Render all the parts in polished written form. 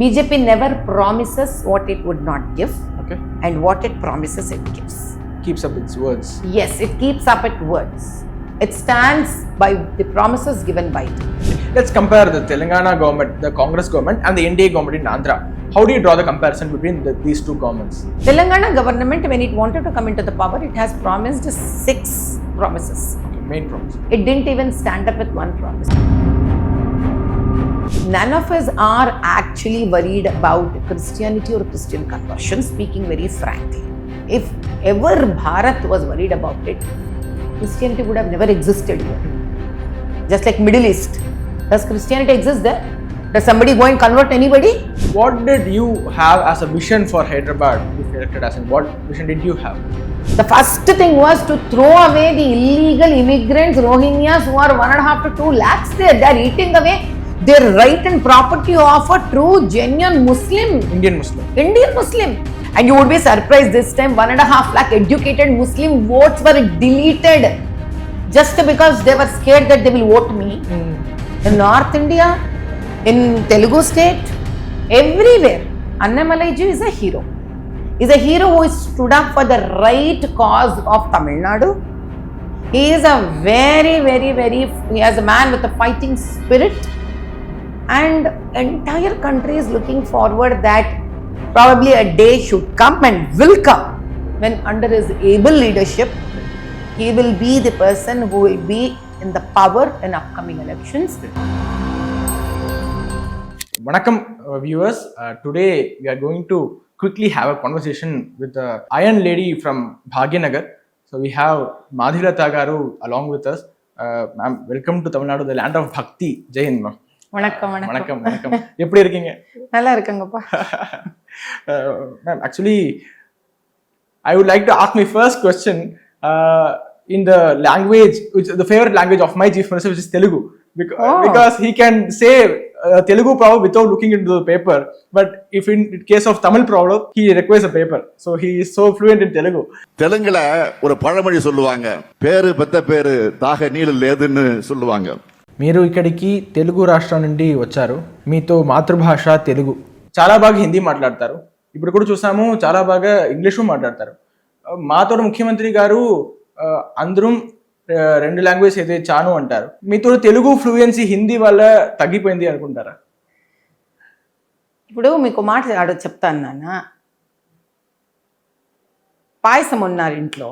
BJP never promises what it would not give. Okay. And what it promises, it gives. Keeps up its words. Yes, it keeps up its words. It stands by the promises given by it. Let's compare the Telangana government, the Congress government, and the NDA government in Andhra. How do you draw the comparison between these two governments? Telangana government, when it wanted to come into the power, it has promised 6 promises. Okay, main promise. It didn't even stand up with one promise. None of us are actually worried about Christianity or Christian conversion, speaking very frankly. If ever Bharat was worried about it, Christianity would have never existed here. Just like Middle East. Does Christianity exist there? Does somebody go and convert anybody? What did you have as a vision for Hyderabad if elected as in? What vision did you have? The first thing was to throw away the illegal immigrants, Rohingyas, who are 1.5 to 2 lakhs there. They are eating away their right and property of a true, genuine Muslim. Indian Muslim. And you would be surprised this time 1.5 lakh educated Muslim votes were deleted just because they were scared that they will vote me. In North India, in Telugu state, everywhere, Annamalai ji is a hero. He is a hero who stood up for the right cause of Tamil Nadu. He is a he has a man with a fighting spirit, and entire country is looking forward that probably a day should come and will come when under his able leadership, he will be the person who will be in the power in upcoming elections. Vanakkam viewers, today we are going to quickly have a conversation with the Iron Lady from Bhagyanagar. So we have Madhavi Latha garu along with us. Ma'am, welcome to Tamil Nadu, the land of Bhakti. Jai Hind, ma'am. வணக்கம். எப்படி இருக்கீங்க? நல்லா இருக்கங்கப்பா. Ma'am, actually I would like to ask my first question in the language, which the favorite language of my chief minister, which is Telugu, because he can say Telugu problem without looking into the paper, but if in case of Tamil problem he requires a paper, so he is so fluent in Telugu. தெலுங்குல ஒரு பழமொழி சொல்லுவாங்க, பேரு பெத்த பேரு தாக నీళ్ళు లేదుன்னு சொல்லுவாங்க. మీరు ఇక్కడికి తెలుగు రాష్ట్రం నుండి వచ్చారు, మీతో మాతృభాష తెలుగు, చాలా బాగా హిందీ మాట్లాడతారు, ఇప్పుడు కూడా చూసాము చాలా బాగా ఇంగ్లీషు మాట్లాడతారు. మాతో ముఖ్యమంత్రి గారు అందరం 2 లాంగ్వేజ్ అయితే చాను అంటారు, మీతో తెలుగు ఫ్లూయెన్సీ హిందీ వల్ల తగ్గిపోయింది అనుకుంటారా? ఇప్పుడు మీకు మాట చెప్తాను నాన్న. పాయసం ఉన్నారు ఇంట్లో,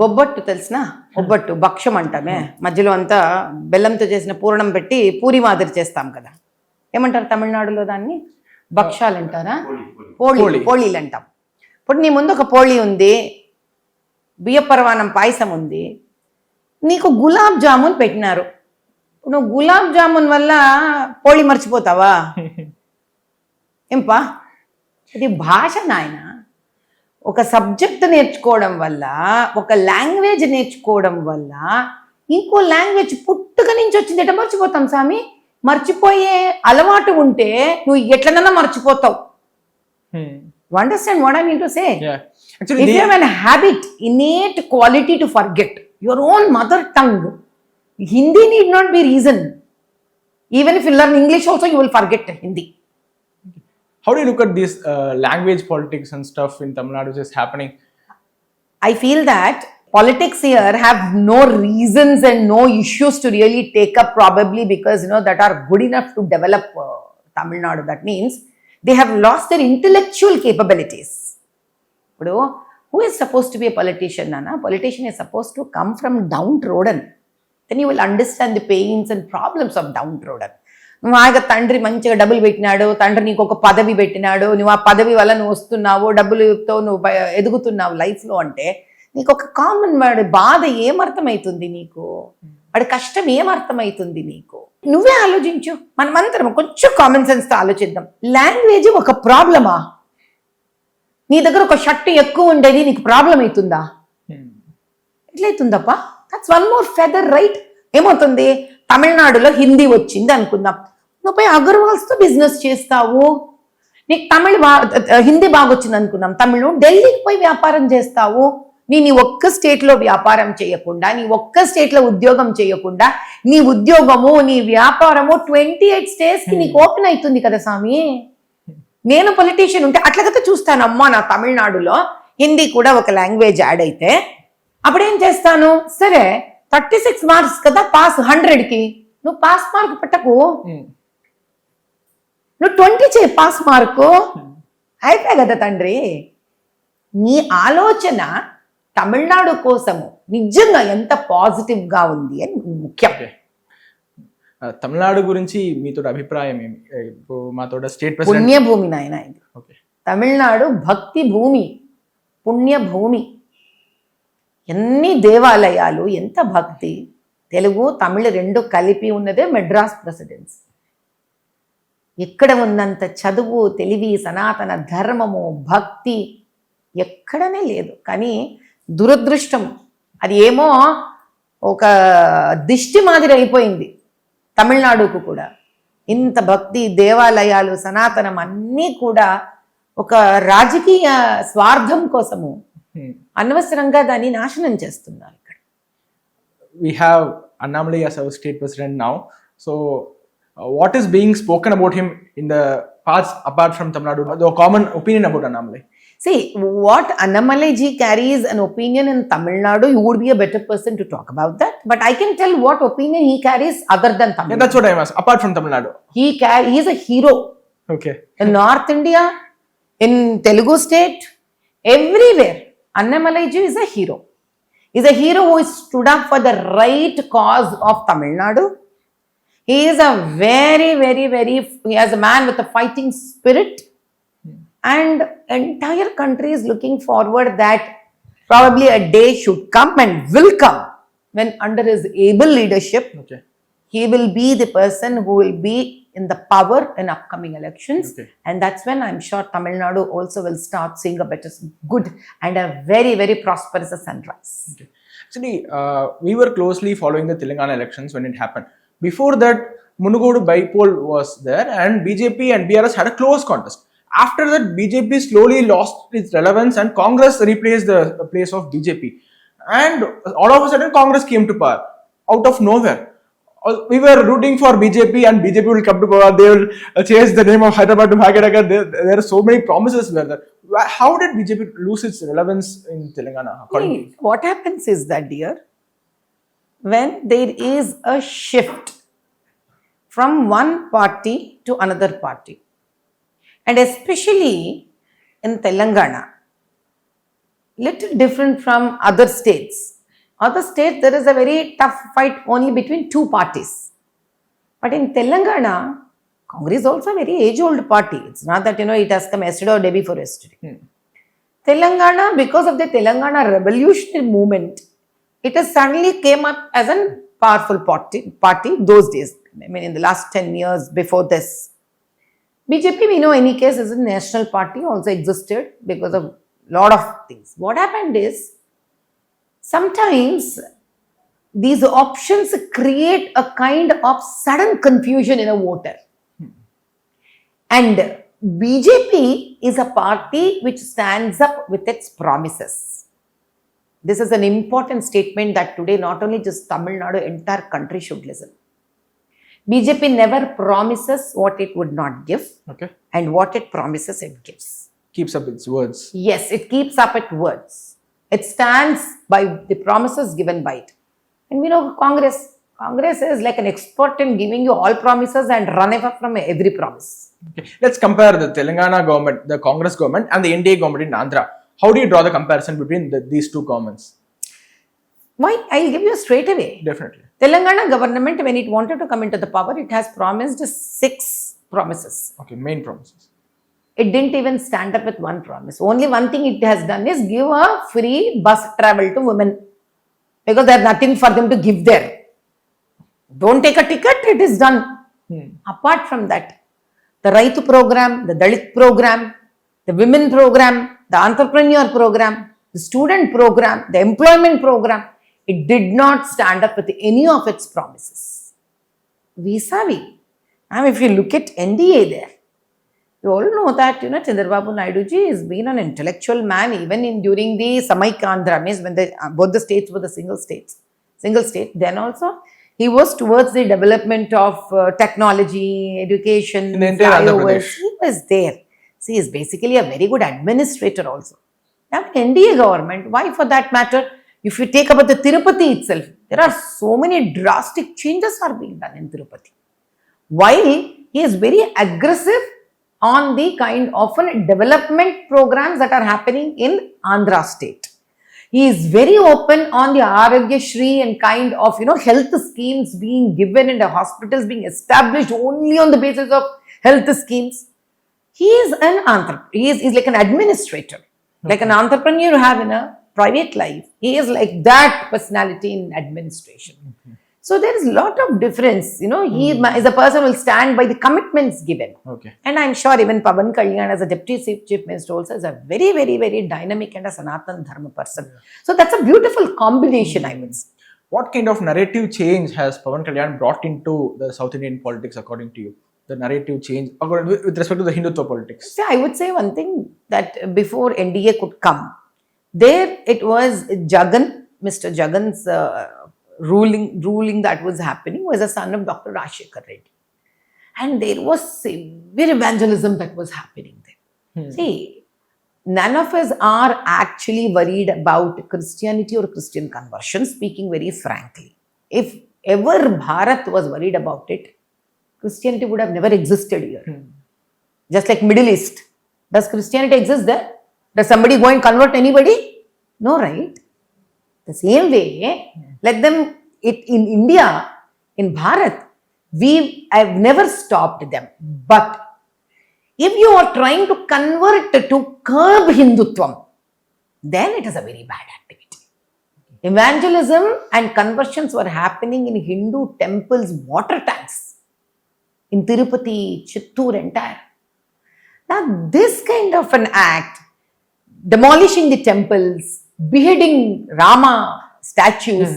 బొబ్బట్టు తెలిసిన బొబ్బట్టు భక్ష్యం అంటామే, మధ్యలో అంతా బెల్లంతో చేసిన పూర్ణం పెట్టి పూరి మాదిరి చేస్తాం కదా, ఏమంటారు తమిళనాడులో దాన్ని? భక్ష్యాలు అంటారా? పోళీలు అంటాం. ఇప్పుడు నీ ముందు ఒక పోళీ ఉంది, బియ్య పరవానం పాయసం ఉంది, నీకు గులాబ్ జామున్ పెట్టినారు, నువ్వు గులాబ్ జామున్ వల్ల పోళీ మర్చిపోతావా? ఏంపా, ఇది భాష నాయన. ఒక సబ్జెక్ట్ నేర్చుకోవడం వల్ల, ఒక లాంగ్వేజ్ నేర్చుకోవడం వల్ల ఇంకో లాంగ్వేజ్ పుట్టుక నుంచి వచ్చింది ఎట్లా మర్చిపోతాం స్వామి? మర్చిపోయే అలవాటు ఉంటే నువ్వు ఎట్లనన్నా మర్చిపోతావు. Understand what I mean to say? Yeah. Actually, if you have a habit, innate quality to forget your own mother tongue, Hindi need not be reason. Even if you learn English also, you will forget Hindi. How do you look at this language politics and stuff in Tamil Nadu which is happening? I feel that politics here have no reasons and no issues to really take up, probably because that are good enough to develop Tamil Nadu. That means they have lost their intellectual capabilities. Who is supposed to be a politician, Nana? Politician is supposed to come from downtrodden. Then you will understand the pains and problems of downtrodden. నువ్వు ఆగ తండ్రి మంచిగా డబ్బులు పెట్టినాడు, తండ్రి నీకు ఒక పదవి పెట్టినాడు, నువ్వు ఆ పదవి వల్ల నువ్వు వస్తున్నావు, డబ్బులతో నువ్వు ఎదుగుతున్నావు లైఫ్లో అంటే నీకు ఒక కామన్ వాడి బాధ ఏమర్థమవుతుంది, నీకు వాడి కష్టం ఏమర్థమవుతుంది నీకు? నువ్వే ఆలోచించు. మనమందరం కొంచెం కామన్ సెన్స్తో ఆలోచిద్దాం. లాంగ్వేజ్ ఒక ప్రాబ్లమా? నీ దగ్గర ఒక షర్ట్ ఎక్కువ ఉండేది నీకు ప్రాబ్లం అవుతుందా? ఎట్లయితుందప్పా? That's one more feather, right? ఏమవుతుంది, తమిళనాడులో హిందీ వచ్చింది అనుకుందాం, నువ్వు పోయి అగర్వాల్స్తో బిజినెస్ చేస్తావు. నీకు హిందీ బాగా వచ్చింది అనుకున్నాం, తమిళ ఢిల్లీకి పోయి వ్యాపారం చేస్తావు. నీ ఒక్క స్టేట్లో వ్యాపారం చేయకుండా, నీ ఒక్క స్టేట్లో ఉద్యోగం చేయకుండా, నీ ఉద్యోగము నీ వ్యాపారము 28 స్టేట్స్కి నీకు ఓపెన్ అవుతుంది కదా స్వామి. నేను పొలిటీషియన్ ఉంటే అట్లా కదా చూస్తానమ్మా. నా తమిళనాడులో హిందీ కూడా ఒక లాంగ్వేజ్ యాడ్ అయితే అప్పుడేం చేస్తాను, సరే 36 మార్క్స్ కదా పాస్ 100కి, నువ్వు పాస్ మార్క్ పెట్టకు, నువ్వు 20 చేయి పాస్ మార్కు, అయిపోయి కదా తండ్రి. నీ ఆలోచన తమిళనాడు కోసము నిజంగా ఎంత పాజిటివ్గా ఉంది అని ముఖ్యం. తమిళనాడు గురించి మీతో అభిప్రాయం ఏమి? మాతో స్టేట్ ప్రెసిడెంట్ పుణ్యభూమి నాయన ఇది. తమిళనాడు భక్తి భూమి, పుణ్యభూమి. ఎన్ని దేవాలయాలు, ఎంత భక్తి. తెలుగు తమిళ రెండు కలిపి ఉన్నదే మెడ్రాస్ ప్రెసిడెన్సీ. ఎక్కడ ఉన్నంత చదువు, తెలివి, సనాతన ధర్మము, భక్తి ఎక్కడనే లేదు. కానీ దురదృష్టం, అది ఏమో ఒక దిష్టి మాదిరి అయిపోయింది తమిళనాడుకు కూడా. ఇంత భక్తి, దేవాలయాలు, సనాతనం అన్నీ కూడా ఒక రాజకీయ స్వార్థం కోసము అనవసరంగా దాన్ని నాశనం చేస్తున్నారు ఇక్కడ. We have Annamalai as our state president now. So, what is being spoken about him in the parts apart from Tamil Nadu? The common opinion about Annamalai. See, what Annamalai ji carries an opinion in Tamil Nadu, you would be a better person to talk about that. But I can tell what opinion he carries other than Tamil Nadu. Yeah, that's what I asked. Apart from Tamil Nadu. He is a hero. Okay. In North India, in Telugu state, everywhere. Annamalai ji is a hero. He's a hero who stood up for the right cause of Tamil Nadu. He is a he has a man with a fighting spirit. And entire country is looking forward that probably a day should come and will come when under his able leadership, he will be the person who will be in the power in upcoming elections. And that's when I'm sure Tamil Nadu also will start seeing a better, good and a very prosperous sunrise. Actually, we were closely following the Telangana elections when it happened. Before that, Munugodu bypoll was there and BJP and BRS had a close contest. After that, BJP slowly lost its relevance and Congress replaced the place of BJP. And all of a sudden, Congress came to power out of nowhere. We were rooting for BJP and BJP will come to power. They will change the name of Hyderabad to Hyderabad. There are so many promises were there. How did BJP lose its relevance in Telangana? What happens is that, dear, when there is a shift from one party to another party, and especially in Telangana, little different from other states. Other states, there is a very tough fight only between two parties. But in Telangana, Congress is also a very age-old party. It's not that, it has come yesterday or day before yesterday. Telangana, because of the Telangana revolutionary movement, it has suddenly came up as a powerful party those days. I mean, in the last 10 years before this. BJP, we know any case, is a national party, also existed because of lot of things. What happened is, sometimes these options create a kind of sudden confusion in a voter. And BJP is a party which stands up with its promises. This is an important statement that today not only just Tamil Nadu, entire country should listen. BJP never promises what it would not give, and what it promises it gives. Keeps up its words. Yes, it keeps up its words. It stands by the promises given by it. And we know Congress is like an expert in giving you all promises and run away from every promise. Let's compare the Telangana government, the Congress government, and the NDA government in Andhra. How do you draw the comparison between these two governments? Why? I'll give you straight away. Definitely. Telangana government, when it wanted to come into the power, it has promised 6 promises. Okay, main promises. It didn't even stand up with one promise. Only one thing it has done is give a free bus travel to women, because there's nothing for them to give there. Don't take a ticket, it is done. Apart from that, the Raitu program, the Dalit program, the women program, the entrepreneur program, the student program, the employment program, it did not stand up with any of its promises. Vis-a-vis. Now, if you look at NDA there, You all know that, Chandrababu Naidu ji has been an intellectual man even during the Samaikandra, means when both the states were the single state. Then also, he was towards the development of technology, education, In the entire Andhra Pradesh. He was there. See, he is basically a very good administrator also. Now, NDA government, why for that matter, if you take about the Tirupati itself, there are so many drastic changes are being done in Tirupati. While he is very aggressive on the kind of development programs that are happening in Andhra state. He is very open on the Arogya Shri and kind of, health schemes being given and the hospitals being established only on the basis of health schemes. He is an entrepreneur. He is like an administrator, like an entrepreneur you have in a private life. He is like that personality in administration. So there is a lot of difference. He is a person who will stand by the commitments given. Okay. And I'm sure even Pawan Kalyan as a deputy chief minister also is a very, very, very dynamic and a Sanatan Dharma person. So that's a beautiful combination, I would say. What kind of narrative change has Pawan Kalyan brought into the South Indian politics according to you? The narrative change with respect to the Hindutva politics? See, I would say one thing, that before NDA could come, there it was Jagan, Mr. Jagan's ruling that was happening was a son of Dr. Razakar Reddy. And there was severe evangelism that was happening there. See, none of us are actually worried about Christianity or Christian conversion, speaking very frankly. If ever Bharat was worried about it, Christianity would have never existed here. Just like Middle East. Does Christianity exist there? Does somebody go and convert anybody? No, right? The same way, let them, in India, in Bharat, I've never stopped them. But if you are trying to convert to curb Hindutvam, then it is a very bad activity. Evangelism and conversions were happening in Hindu temples' water tanks. In Tirupati, Chittoor, entire. Now, this kind of an act, demolishing the temples, beheading Rama statues,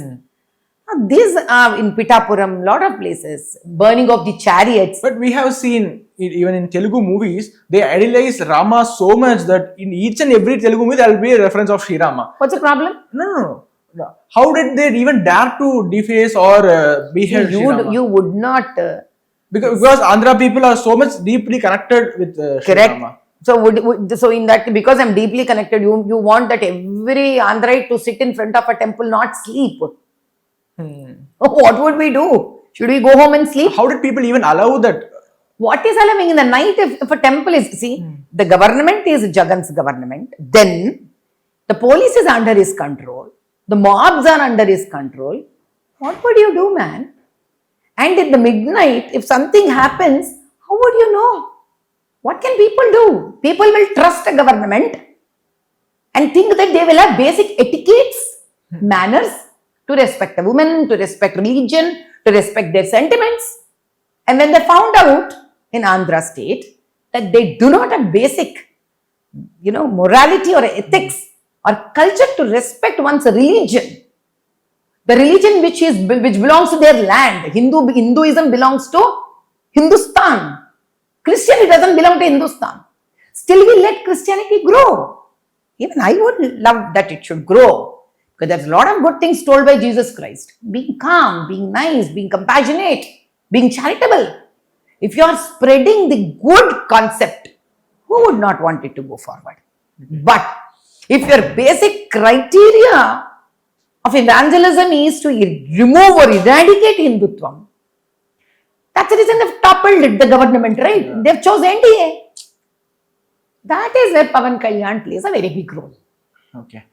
these are in Pittapuram, lot of places, burning of the chariots. But we have seen, even in Telugu movies, they idealize Rama so much that in each and every Telugu movie there will be a reference of Sri Rama. What's the problem? No. How did they even dare to deface or behead Sri Rama? You would not... because Andhra people are so much deeply connected with Sri Rama. So in that, because I'm deeply connected, you want that every Andhraite to sit in front of a temple, not sleep. What would we do? Should we go home and sleep? How did people even allow that? What is allowing in the night if a temple is, the government is Jagan's government, then the police is under his control, the mobs are under his control. What would you do, man? And in the midnight, if something happens, how would you know? What can people do? People will trust a government and think that they will have basic etiquettes, manners, to respect a woman, to respect religion, to respect their sentiments. And when they found out in Andhra state that they do not have basic, morality or ethics or culture to respect one's religion, the religion which belongs to their land, Hinduism belongs to Hindustan. Christianity doesn't belong to Hindustan. Still we let Christianity grow. Even I would love that it should grow. Because there's a lot of good things told by Jesus Christ. Being calm, being nice, being compassionate, being charitable. If you are spreading the good concept, who would not want it to go forward? But if your basic criteria of evangelism is to remove or eradicate Hindutvam, that's the reason they've toppled the government, right? Yeah. They've chosen NDA. That is where Pawan Kalyan plays a very big role. Okay.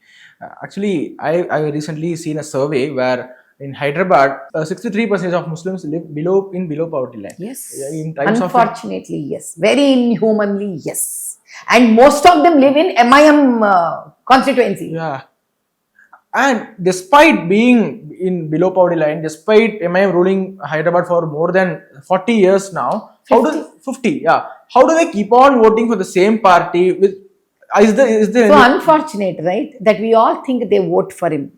Actually, I recently seen a survey where in Hyderabad, 63% of Muslims live below poverty line. Yes. In times Unfortunately, yes. Very inhumanly, yes. And most of them live in MIM constituency. Yeah. And despite being in below poverty line, despite MIM ruling Hyderabad for more than 40 years now, 50, yeah. How do they keep on voting for the same party? Is there so unfortunate, right? That we all think they vote for him.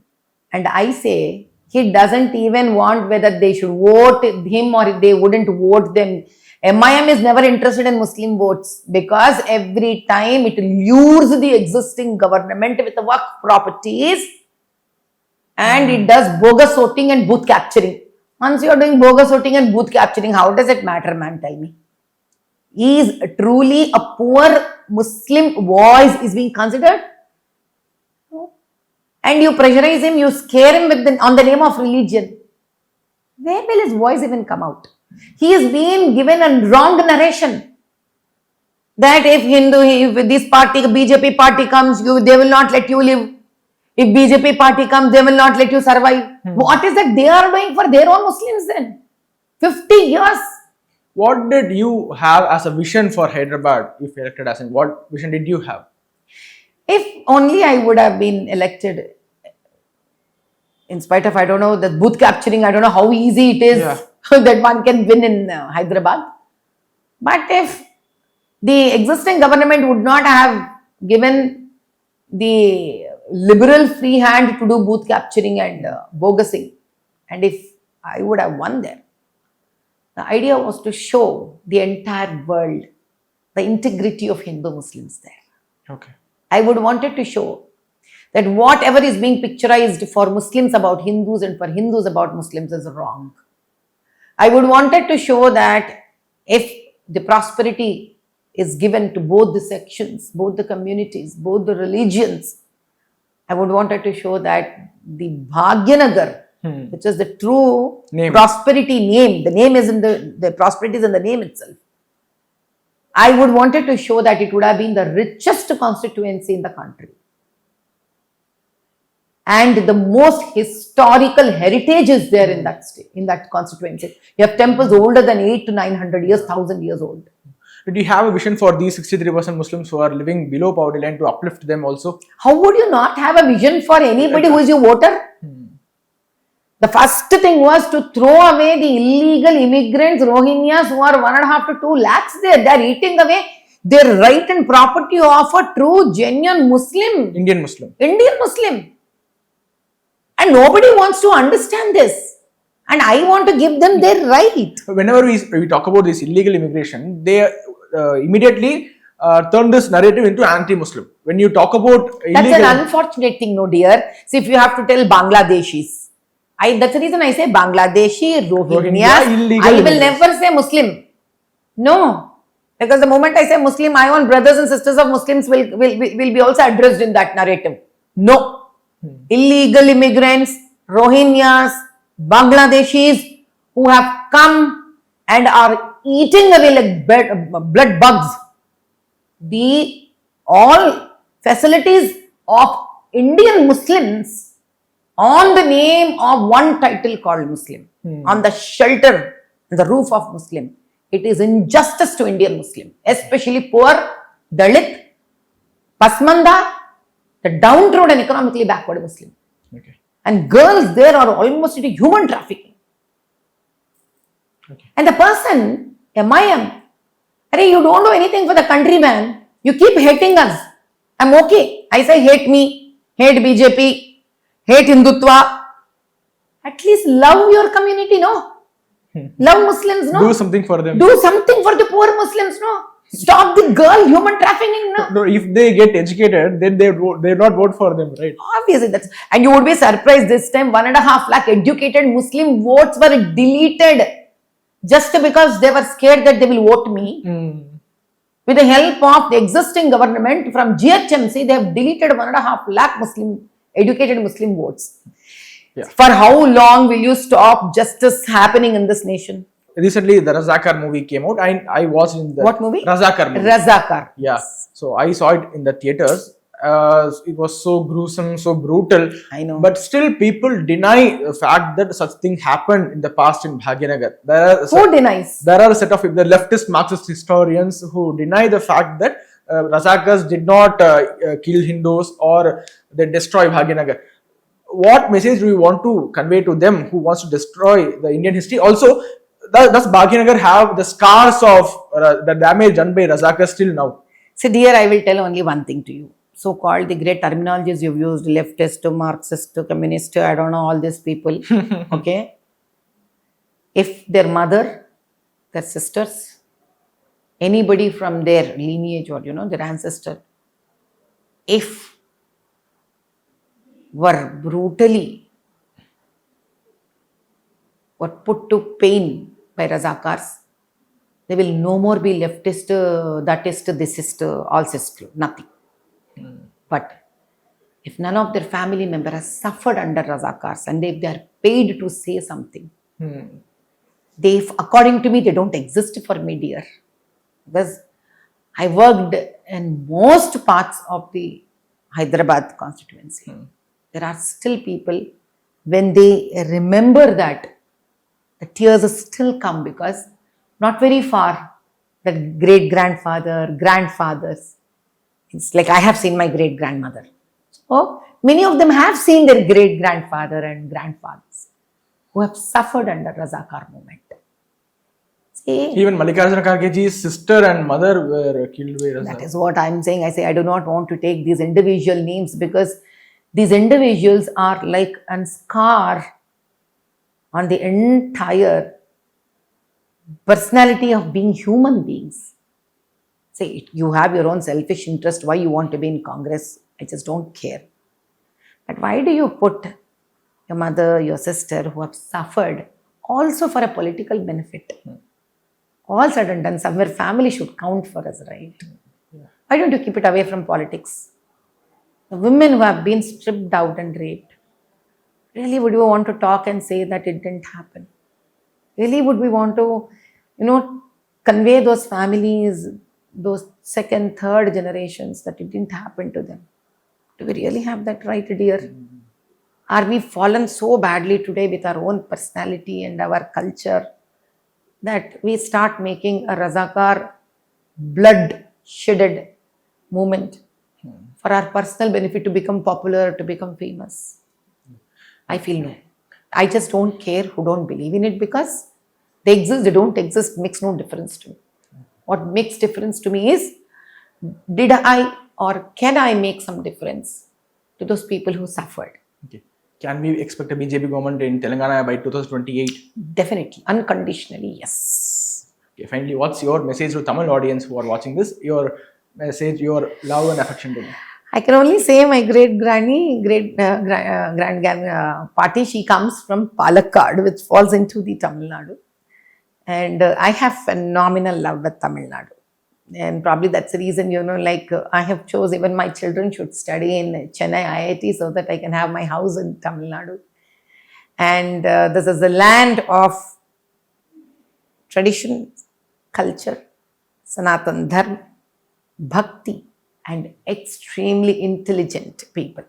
And I say, he doesn't even want whether they should vote him or they wouldn't vote them. MIM is never interested in Muslim votes because every time it lures the existing government with the work properties and it does bogus voting and booth capturing. Once you are doing bogus voting and booth capturing, how does it matter, man? Tell me. Is truly a poor Muslim voice is being considered? No. And you pressurize him, you scare him with on the name of religion. Where will his voice even come out? He is being given a wrong narration. That if this party, BJP party comes, they will not let you live. If BJP party comes, they will not let you survive. What is that they are doing for their own Muslims then? 50 years. What did you have as a vision for Hyderabad if elected as in? What vision did you have? If only I would have been elected, in spite of, I don't know, the booth capturing, I don't know how easy it is that one can win in Hyderabad. But if the existing government would not have given the liberal free hand to do booth capturing and bogusing, and if I would have won there, the idea was to show the entire world the integrity of Hindu Muslims there. Okay. I would wanted to show that whatever is being picturized for Muslims about Hindus and for Hindus about Muslims is wrong. I would wanted to show that if the prosperity is given to both the sections, both the communities, both the religions, I would wanted to show that the Bhagyanagar, which is the true prosperity name, the name is in the prosperity is in the name itself. I would wanted to show that it would have been the richest constituency in the country. And the most historical heritage is there in that state, in that constituency. You have temples older than 800 to 900 years, 1000 years old. Did you have a vision for these 63% Muslims who are living below poverty line to uplift them also? How would you not have a vision for anybody who is your voter? The first thing was to throw away the illegal immigrants, Rohingyas, who are 1.5 to 2 lakhs there. They are eating away their right and property of a true, genuine Muslim. Indian Muslim. And nobody wants to understand this. And I want to give them their right. Whenever we talk about this illegal immigration, they immediately turn this narrative into anti-Muslim. When you talk about illegal... That's an unfortunate thing, no dear. See, if you have to tell Bangladeshis, that's the reason I say Bangladeshi, Rohingyas, I will never say Muslim. No. Because the moment I say Muslim, my own brothers and sisters of Muslims will be also addressed in that narrative. No. Illegal immigrants, Rohingyas, Bangladeshis who have come and are eating away like blood bugs. All facilities of Indian Muslims on the name of one title called Muslim, on the shelter, the roof of Muslim. It is injustice to Indian Muslim, especially poor, Dalit, Pasmanda, the downtrodden, economically backward Muslim. Okay. And girls there are almost into human trafficking. Okay. And the person, MIM, you don't do anything for the country, man. You keep hating us. I'm okay. I say hate me, hate BJP, hate Hindutva. At least love your community, no? Love Muslims, no? Do something for them. Do something for the poor Muslims, no? Stop the girl human trafficking, no? No, if they get educated, then they will not vote for them, right? Obviously, and you would be surprised this time 1.5 lakh educated Muslim votes were deleted just because they were scared that they will vote me. With the help of the existing government from GHMC, they have deleted 1.5 lakh educated Muslim votes. Yeah. For how long will you stop justice happening in this nation? Recently, the Razakar movie came out. I watched in the... What movie? Razakar movie. Razakar. Yeah. So I saw it in the theaters. It was so gruesome, so brutal. I know. But still people deny the fact that such thing happened in the past in Bhagyanagar. Who denies? There are a set of the leftist Marxist historians who deny the fact that Razakars did not kill Hindus or they destroy Bhagyanagar. What message do you want to convey to them who wants to destroy the Indian history? Also, does Bhagyanagar have the scars of the damage done by Razakar still now? See, dear, I will tell only one thing to you. So-called the great terminologies you've used, leftist to Marxist to communist to, I don't know, all these people, okay? If their mother, their sisters, anybody from their lineage or, their ancestor, if were brutally were put to pain by Razakars, they will no more be leftist, thatist, thisist, allsist, nothing. But if none of their family member has suffered under Razakars and if they are paid to say something, they, according to me, they don't exist for me, dear. Because I worked in most parts of the Hyderabad constituency. There are still people, when they remember that, the tears still come, because not very far, the great-grandfather, grandfathers, it's like I have seen my great-grandmother. So many of them have seen their great-grandfather and grandfathers who have suffered under Razakar movement. See, even Mallikarjuna Khargeji's sister and mother were killed by Razakar. that is what I am saying. I say I do not want to take these individual names, because these individuals are like a scar on the entire personality of being human beings. Say, you have your own selfish interest, why you want to be in Congress, I just don't care. But why do you put your mother, your sister who have suffered also for a political benefit? All said and done, somewhere family should count for us, right? Why don't you keep it away from politics? The women who have been stripped out and raped, really would you want to talk and say that it didn't happen? Really would we want to, convey those families, those second, third generations, that it didn't happen to them? Do we really have that right, dear? Are we fallen so badly today with our own personality and our culture that we start making a Razakar blood-shedded movement for our personal benefit, to become popular, to become famous? I feel no. I just don't care who don't believe in it, because they exist, they don't exist, makes no difference to me. What makes difference to me is, did I or can I make some difference to those people who suffered? Okay. Can we expect a BJP government in Telangana by 2028? Definitely, unconditionally, yes. Okay, finally, what's your message to Tamil audience who are watching this? Your message, your love and affection to them. I can only say my great-granny, party, she comes from Palakkad, which falls into the Tamil Nadu. And I have phenomenal love with Tamil Nadu. And probably that's the reason, I have chosen even my children should study in Chennai IIT so that I can have my house in Tamil Nadu. And this is the land of tradition, culture, Sanatan Dharma, Bhakti, and extremely intelligent people.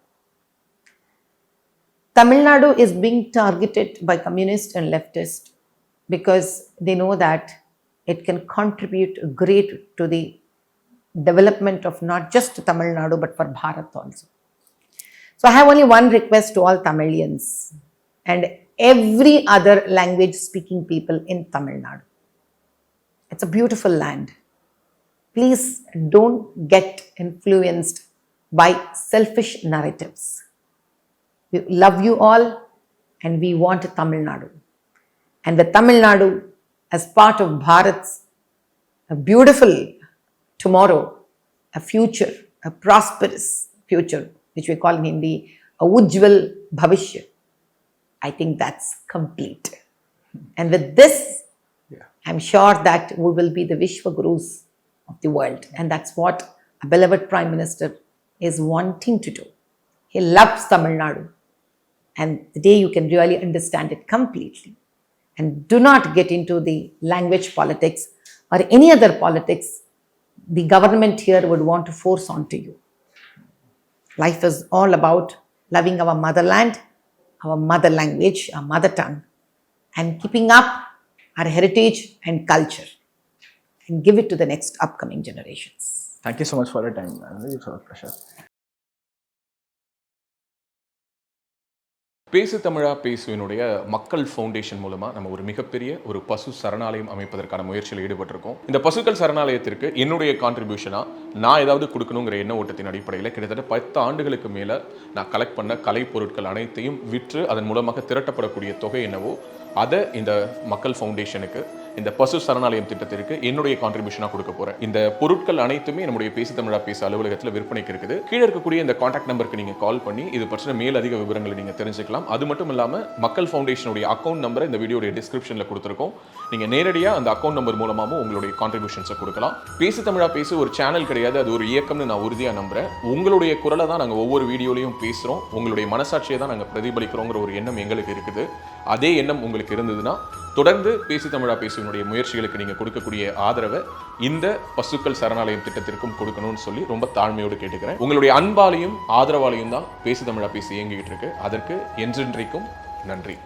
Tamil Nadu is being targeted by communists and leftists because they know that it can contribute great to the development of not just Tamil Nadu but for Bharat also. So I have only one request to all Tamilians and every other language speaking people in Tamil Nadu. It's a beautiful land. Please don't get influenced by selfish narratives. We love you all and we want Tamil Nadu. And with Tamil Nadu as part of Bharat's a beautiful tomorrow, a future, a prosperous future, which we call in Hindi, a ujjwal bhavishya. I think that's complete. And with this, I'm sure that we will be the Vishwa Gurus of the world. And that's what a beloved Prime Minister is wanting to do. He loves Tamil Nadu. And the day you can really understand it completely. And do not get into the language politics or any other politics the government here would want to force onto you. Life is all about loving our motherland, our mother language, our mother tongue, and keeping up our heritage and culture and give it to the next upcoming generations. Thank you so much for your time. It's a pleasure. பேசு தமிழா பேசுவினுடைய மக்கள் foundation மூலமாக நம்ம ஒரு மிகப்பெரிய ஒரு பசு சரணாலயம் அமைப்பதற்கான முயற்சியில் ஈடுபட்டிருக்கோம். இந்த பசுக்கள் சரணாலயத்திற்கு என்னுடைய கான்ட்ரிபியூஷனாக நான் ஏதாவது கொடுக்கணுங்கிற எண்ண ஓட்டத்தின் அடிப்படையில் கிட்டத்தட்ட 10 ஆண்டுகளுக்கு மேலே நான் கலெக்ட் பண்ண கலை பொருட்கள் அனைத்தையும் விற்று அதன் மூலமாக திரட்டப்படக்கூடிய தொகை என்னவோ அதை இந்த மக்கள் ஃபவுண்டேஷனுக்கு இந்த பசு சரணாலயம் திட்டத்திற்கு என்னுடைய கான்ட்ரிபியூஷனாக கொடுக்க போறேன். இந்த பொருட்கள் அனைத்துமே நம்முடைய பேசு தமிழா பேசு அலுவலகத்தில் விற்பனைக்கு இருக்குது. கீழே இருக்கக்கூடிய இந்த கான்டாக்ட் நம்பருக்கு நீங்க கால் பண்ணி இது பற்றின மேல் அதிக விவரங்களை நீங்க தெரிஞ்சுக்கலாம். அது மட்டும் இல்லாம மக்கள் ஃபவுண்டேஷனுடைய அக்கௌண்ட் நம்பரை இந்த வீடியோடைய டிஸ்கிரிப்ஷன்ல கொடுத்துருக்கோம். நீங்க நேரடியா அந்த அக்கௌண்ட் நம்பர் மூலமாகவும் உங்களுடைய கான்ட்ரிபியூஷன்ஸை கொடுக்கலாம். பேசு தமிழா பேசு ஒரு சேனல் கிடையாது, அது ஒரு இயக்கம்னு நான் உறுதியா நம்புறேன். உங்களுடைய குரலை தான் நாங்கள் ஒவ்வொரு வீடியோலையும் பேசுறோம், உங்களுடைய மனசாட்சியை தான் நாங்கள் பிரதிபலிக்கிறோங்கிற ஒரு எண்ணம் எங்களுக்கு இருக்குது. அதே எண்ணம் உங்களுக்கு இருந்ததுன்னா தொடர்ந்து பேசு தமிழா பேசுவனுடைய முயற்சிகளுக்கு நீங்க கொடுக்கக்கூடிய ஆதரவை இந்த பசுக்கள் சரணாலயம் திட்டத்திற்கும் கொடுக்கணும்னு சொல்லி ரொம்ப தாழ்மையோடு கேட்டுக்கிறேன். உங்களுடைய அன்பாலையும் ஆதரவாலையும் தான் பேசு தமிழா பேசி இயங்கிட்டு இருக்கு. அதற்கு என்றென்றைக்கும் நன்றி.